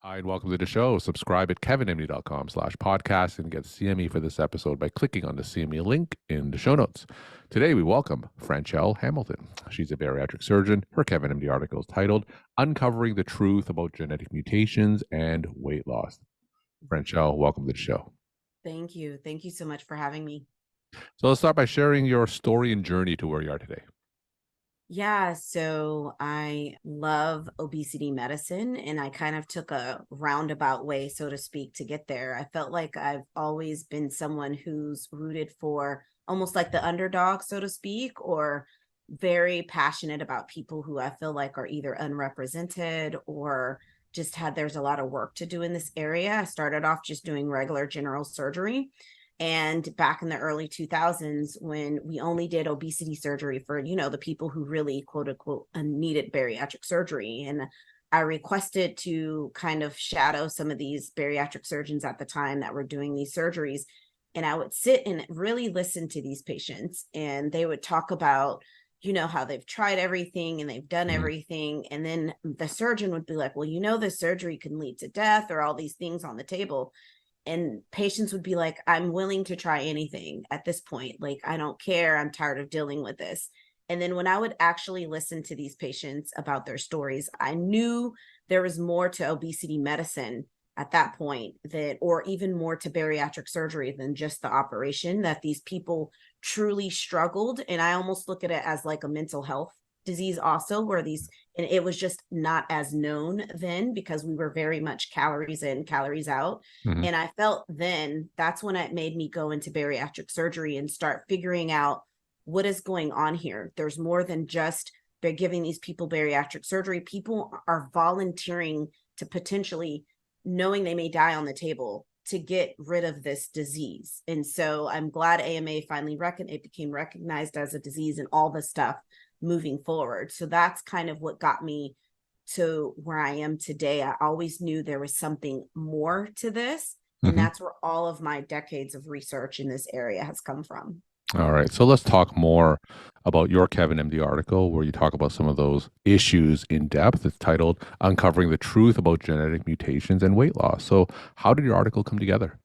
Hi, and welcome to the show. Subscribe at kevinmd.com/podcast and get CME for this episode by clicking on the CME link in the show notes. Today, we welcome Franchell Hamilton. She's a bariatric surgeon. Her Kevin MD article is titled Uncovering the Truth About Genetic Mutations and Weight Loss. Franchell, welcome to the show. Thank you. Thank you so much for having me. So let's start by sharing your story and journey to where you are today. Yeah, so I love obesity medicine, and I kind of took a roundabout way, so to speak, to get there. I felt like I've always been someone who's rooted for almost like the underdog, so to speak, or very passionate about people who I feel like are either unrepresented or just there's a lot of work to do in this area. I started off just doing regular general surgery. And back in the early 2000s, when we only did obesity surgery for, the people who really, quote unquote, needed bariatric surgery. And I requested to kind of shadow some of these bariatric surgeons at the time that were doing these surgeries. And I would sit and really listen to these patients, and they would talk about, how they've tried everything and they've done everything. And then the surgeon would be like, well, this surgery can lead to death or all these things on the table. And patients would be like, I'm willing to try anything at this point. Like, I don't care. I'm tired of dealing with this. And then when I would actually listen to these patients about their stories, I knew there was more to obesity medicine at that point or even more to bariatric surgery than just the operation, that these people truly struggled. And I almost look at it as like a mental health disease also, and it was just not as known then because we were very much calories in, calories out. Mm-hmm. And I felt then that's when it made me go into bariatric surgery and start figuring out what is going on here. There's more than just they're giving these people bariatric surgery. People are volunteering to potentially, knowing they may die on the table, to get rid of this disease. And so I'm glad AMA finally it became recognized as a disease and all the stuff moving forward. So that's kind of what got me to where I am today. I always knew there was something more to this. And that's where all of my decades of research in this area has come from. All right. So let's talk more about your Kevin MD article where you talk about some of those issues in depth. It's titled Uncovering the Truth About Genetic Mutations and Weight Loss. So how did your article come together?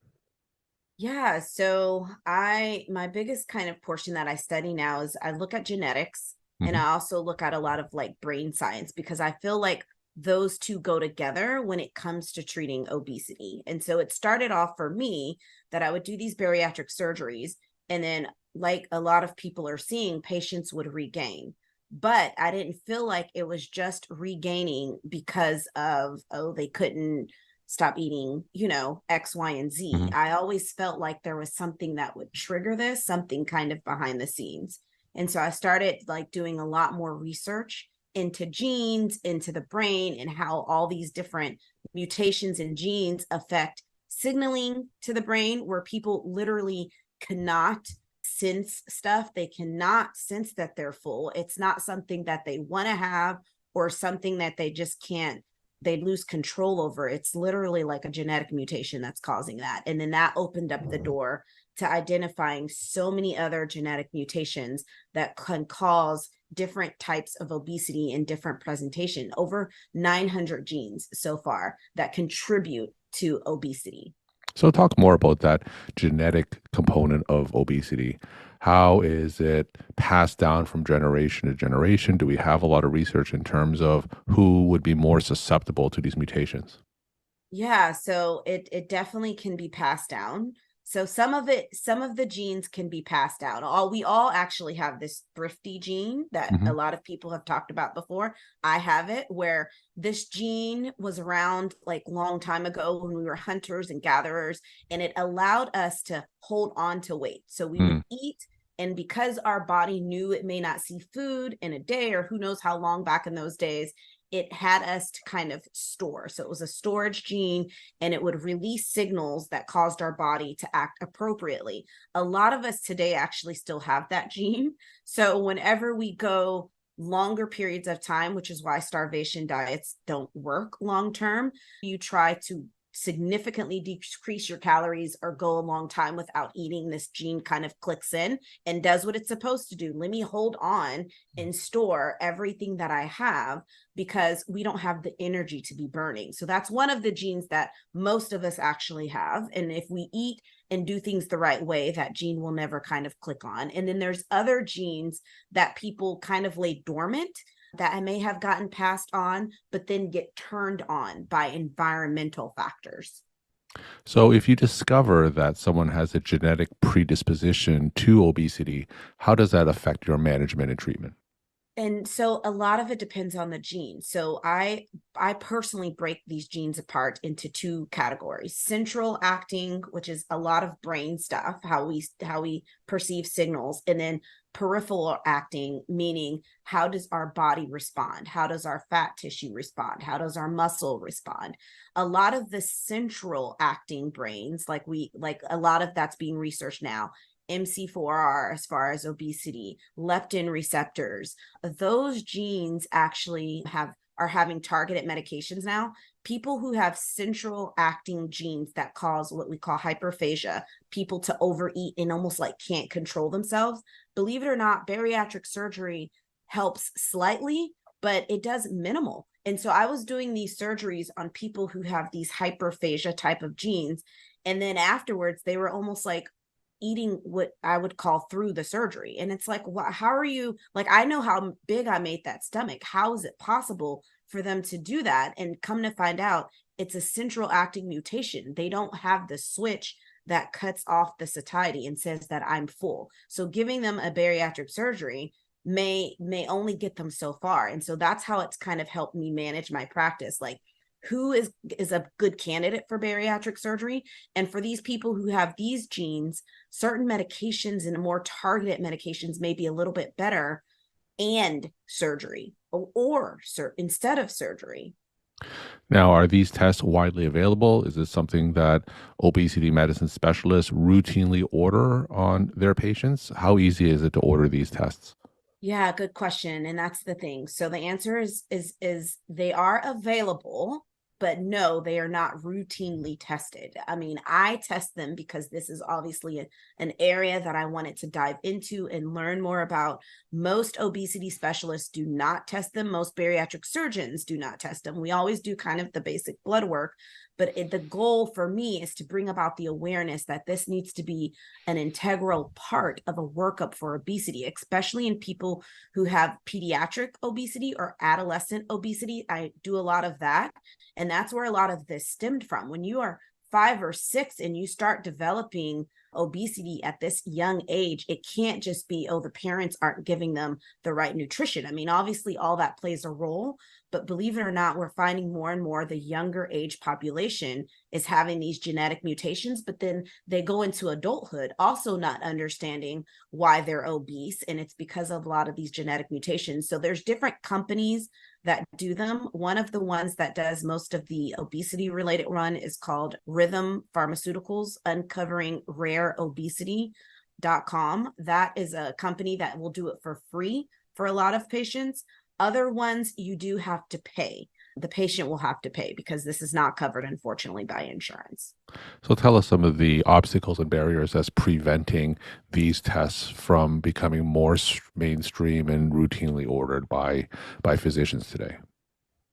Yeah, so my biggest kind of portion that I study now is I look at genetics, and I also look at a lot of like brain science, because I feel like those two go together when it comes to treating obesity. And so it started off for me that I would do these bariatric surgeries, and then, like a lot of people are seeing, patients would regain. But I didn't feel like it was just regaining because of, oh, they couldn't stop eating, X, Y, and Z. I always felt like there was something that would trigger this, something kind of behind the scenes. And so I started like doing a lot more research into genes, into the brain, and how all these different mutations in genes affect signaling to the brain, where people literally cannot sense stuff. They cannot sense that they're full. It's not something that they want to have or something that they just can't, they lose control over. It's literally like a genetic mutation that's causing that. And then that opened up the door to identifying so many other genetic mutations that can cause different types of obesity in different presentation. Over 900 genes so far that contribute to obesity. So talk more about that genetic component of obesity. How is it passed down from generation to generation? Do we have a lot of research in terms of who would be more susceptible to these mutations? Yeah, so it definitely can be passed down. So some of the genes can be passed down. We all actually have this thrifty gene that a lot of people have talked about before. I have it, where this gene was around like long time ago when we were hunters and gatherers, and it allowed us to hold on to weight. So we would eat, and because our body knew it may not see food in a day, or who knows how long back in those days, it had us to kind of store. So it was a storage gene, and it would release signals that caused our body to act appropriately. A lot of us today actually still have that gene. So whenever we go longer periods of time, which is why starvation diets don't work long term, you try to significantly decrease your calories or go a long time without eating, this gene kind of clicks in and does what it's supposed to do. Let me hold on and store everything that I have because we don't have the energy to be burning. So that's one of the genes that most of us actually have. And if we eat and do things the right way, that gene will never kind of click on. And then there's other genes that people kind of lay dormant that I may have gotten passed on, but then get turned on by environmental factors. So, if you discover that someone has a genetic predisposition to obesity, how does that affect your management and treatment? And so a lot of it depends on the gene. So I personally break these genes apart into two categories. Central acting, which is a lot of brain stuff, how we perceive signals, and then peripheral acting, meaning how does our body respond? How does our fat tissue respond? How does our muscle respond? A lot of the central acting brains, like a lot of that's being researched now, MC4R as far as obesity, leptin receptors, those genes actually are having targeted medications now. People who have central acting genes that cause what we call hyperphagia, people to overeat and almost like can't control themselves. Believe it or not, bariatric surgery helps slightly, but it does minimal. And so I was doing these surgeries on people who have these hyperphagia type of genes. And then afterwards, they were almost like eating what I would call through the surgery. And it's like, how are you, like, I know how big I made that stomach. How is it possible for them to do that? And come to find out, it's a central acting mutation. They don't have the switch that cuts off the satiety and says that I'm full. So giving them a bariatric surgery may only get them so far. And so that's how it's kind of helped me manage my practice. Like, who is a good candidate for bariatric surgery? And for these people who have these genes, certain medications and more targeted medications may be a little bit better, and surgery or instead of surgery. Now, are these tests widely available? Is this something that obesity medicine specialists routinely order on their patients? How easy is it to order these tests? Yeah, good question. And that's the thing. So the answer is they are available, but no, they are not routinely tested. I mean, I test them because this is obviously an area that I wanted to dive into and learn more about. Most obesity specialists do not test them. Most bariatric surgeons do not test them. We always do kind of the basic blood work, but the goal for me is to bring about the awareness that this needs to be an integral part of a workup for obesity, especially in people who have pediatric obesity or adolescent obesity. I do a lot of that. And that's where a lot of this stemmed from. When you are 5 or 6 and you start developing obesity at this young age, it can't just be, oh, the parents aren't giving them the right nutrition. I mean, obviously all that plays a role, but believe it or not, we're finding more and more the younger age population is having these genetic mutations, but then they go into adulthood also not understanding why they're obese. And it's because of a lot of these genetic mutations. So there's different companies that do them. One of the ones that does most of the obesity related run is called Rhythm Pharmaceuticals, Uncovering Rare Obesity.com. That is a company that will do it for free for a lot of patients. Other ones you do have to pay. The patient will have to pay because this is not covered, unfortunately, by insurance. So, tell us some of the obstacles and barriers that's preventing these tests from becoming more mainstream and routinely ordered by physicians today.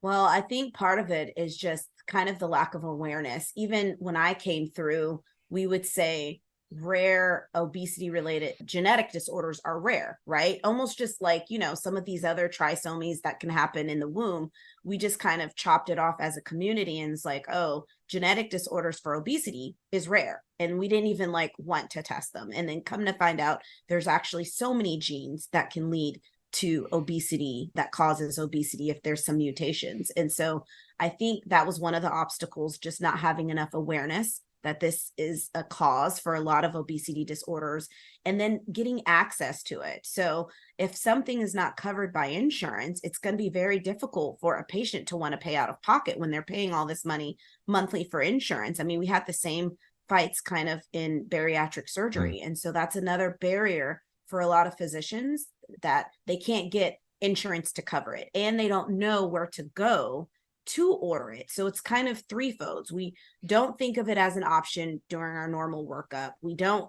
Well, I think part of it is just kind of the lack of awareness. Even when I came through, we would say rare obesity related genetic disorders are rare, right? Almost just like, some of these other trisomies that can happen in the womb. We just kind of chopped it off as a community and it's like, oh, genetic disorders for obesity is rare. And we didn't even want to test them. And then come to find out there's actually so many genes that can lead to obesity, that causes obesity if there's some mutations. And so I think that was one of the obstacles, just not having enough awareness that this is a cause for a lot of obesity disorders, and then getting access to it. So if something is not covered by insurance, it's going to be very difficult for a patient to want to pay out of pocket when they're paying all this money monthly for insurance. I mean, we had the same fights kind of in bariatric surgery. And so that's another barrier for a lot of physicians, that they can't get insurance to cover it and they don't know where to go to order it. So it's kind of threefolds. We don't think of it as an option during our normal workup.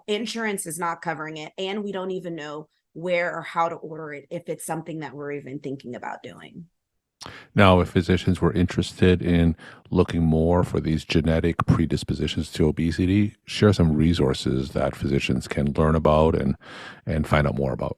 Insurance is not covering it, and we don't even know where or how to order it if it's something that we're even thinking about doing. Now, if physicians were interested in looking more for these genetic predispositions to obesity, share some resources that physicians can learn about and find out more about.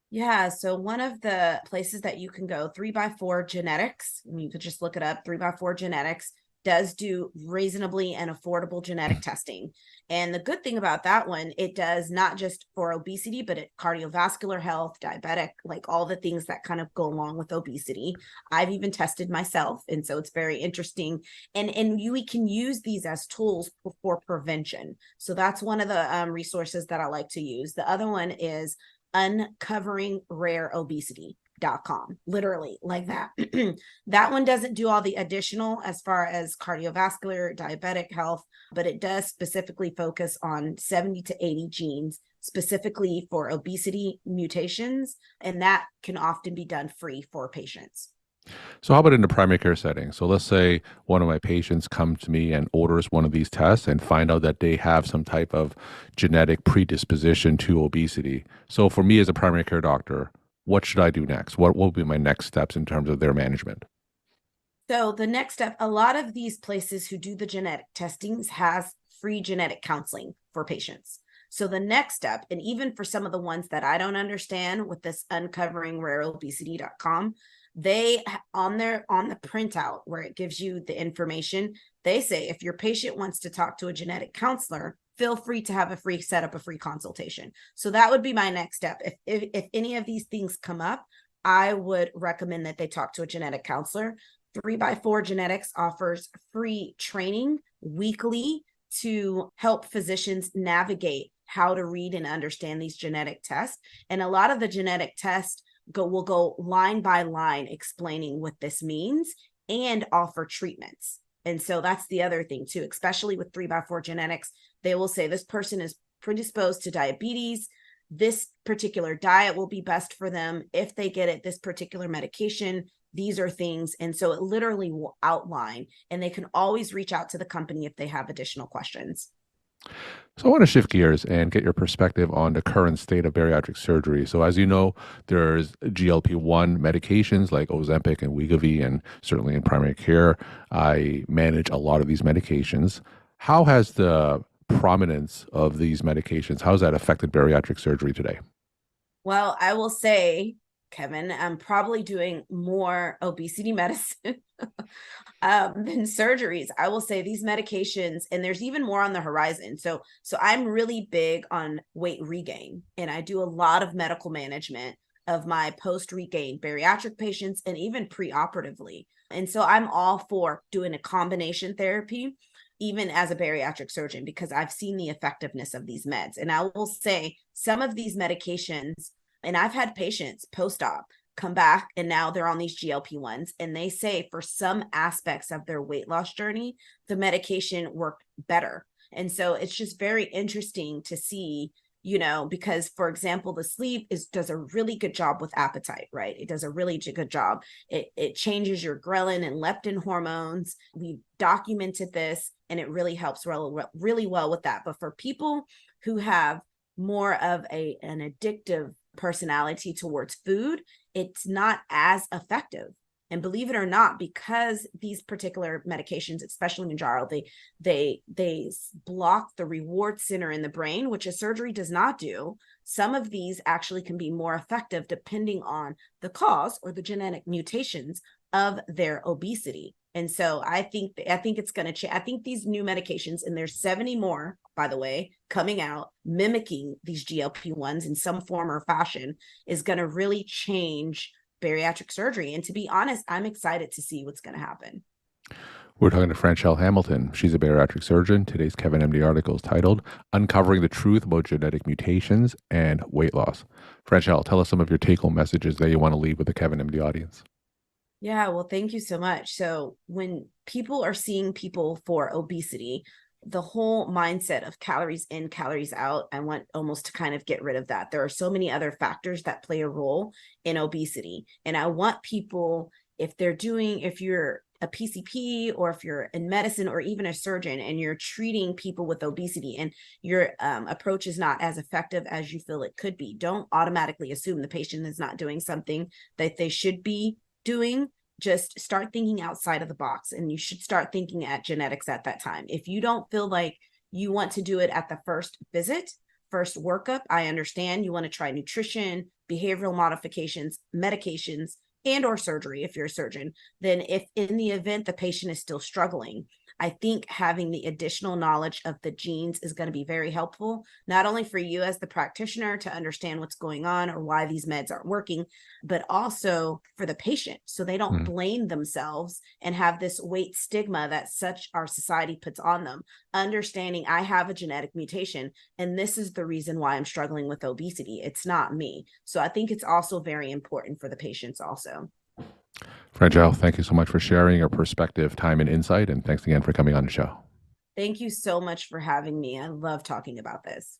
Yeah, so one of the places that you can go, 3x4 Genetics, you could just look it up. 3x4 Genetics does do reasonably and affordable genetic testing. And the good thing about that one, it does not just for obesity, but cardiovascular health, diabetic, like all the things that kind of go along with obesity. I've even tested myself, and so it's very interesting. And we can use these as tools for prevention. So that's one of the resources that I like to use. The other one is uncoveringrareobesity.com, literally like that. That one doesn't do all the additional as far as cardiovascular, diabetic health, but it does specifically focus on 70 to 80 genes specifically for obesity mutations, and that can often be done free for patients. So, how about in the primary care setting? So, let's say one of my patients comes to me and orders one of these tests and find out that they have some type of genetic predisposition to obesity. So, for me as a primary care doctor, what should I do next? What will be my next steps in terms of their management? So the next step, a lot of these places who do the genetic testings has free genetic counseling for patients. So the next step, and even for some of the ones that I don't understand with this uncoveringrareobesity.com, they on the printout where it gives you the information, they say if your patient wants to talk to a genetic counselor, feel free to have set up a free consultation. So that would be my next step. If any of these things come up, I would recommend that they talk to a genetic counselor. 3x4 Genetics offers free training weekly to help physicians navigate how to read and understand these genetic tests. And a lot of the genetic tests will go line by line explaining what this means and offer treatments. And so that's the other thing too, especially with 3x4 Genetics. They will say this person is predisposed to diabetes. This particular diet will be best for them. If they get it, this particular medication, these are things. And so it literally will outline, and they can always reach out to the company if they have additional questions. So I want to shift gears and get your perspective on the current state of bariatric surgery. So as you know, there's GLP-1 medications like Ozempic and Wegovy, and certainly in primary care, I manage a lot of these medications. How has the prominence of these medications, how has that affected bariatric surgery today? Well, I will say, Kevin, I'm probably doing more obesity medicine than surgeries. I will say these medications, and there's even more on the horizon. So I'm really big on weight regain, and I do a lot of medical management of my post regain bariatric patients and even preoperatively. And so I'm all for doing a combination therapy, even as a bariatric surgeon, because I've seen the effectiveness of these meds. And I will say some of these medications, and I've had patients post-op come back and now they're on these GLP-1s, and they say for some aspects of their weight loss journey, the medication worked better. And so it's just very interesting to see, because for example, the sleep does a really good job with appetite, right? It does a really good job. It changes your ghrelin and leptin hormones. We've documented this, and it really helps really well with that. But for people who have more of an addictive personality towards food, it's not as effective. And believe it or not, because these particular medications, especially Manjaro, they block the reward center in the brain, which a surgery does not do. Some of these actually can be more effective depending on the cause or the genetic mutations of their obesity. And so I think it's going to change. I think these new medications, and there's 70 more, by the way, coming out mimicking these GLP-1s in some form or fashion, is going to really change bariatric surgery. And to be honest, I'm excited to see what's going to happen. We're talking to Franchell Hamilton. She's a bariatric surgeon. Today's Kevin MD article is titled Uncovering the Truth About Genetic Mutations and Weight Loss. Franchell, tell us some of your take-home messages that you want to leave with the Kevin MD audience. Yeah, well, thank you so much. So when people are seeing people for obesity, the whole mindset of calories in, calories out, I want almost to kind of get rid of that. There are so many other factors that play a role in obesity. And I want people, if you're a PCP or if you're in medicine or even a surgeon and you're treating people with obesity and your approach is not as effective as you feel it could be, don't automatically assume the patient is not doing something that they should be doing. Just start thinking outside of the box, and you should start thinking at genetics at that time. If you don't feel like you want to do it at the first visit, first workup, I understand you want to try nutrition, behavioral modifications, medications, and or surgery if you're a surgeon. Then if in the event the patient is still struggling, I think having the additional knowledge of the genes is going to be very helpful, not only for you as the practitioner to understand what's going on or why these meds aren't working, but also for the patient, so they don't blame themselves and have this weight stigma that such our society puts on them. Understanding I have a genetic mutation and this is the reason why I'm struggling with obesity. It's not me. So I think it's also very important for the patients also. Franchell, thank you so much for sharing your perspective, time, and insight. And thanks again for coming on the show. Thank you so much for having me. I love talking about this.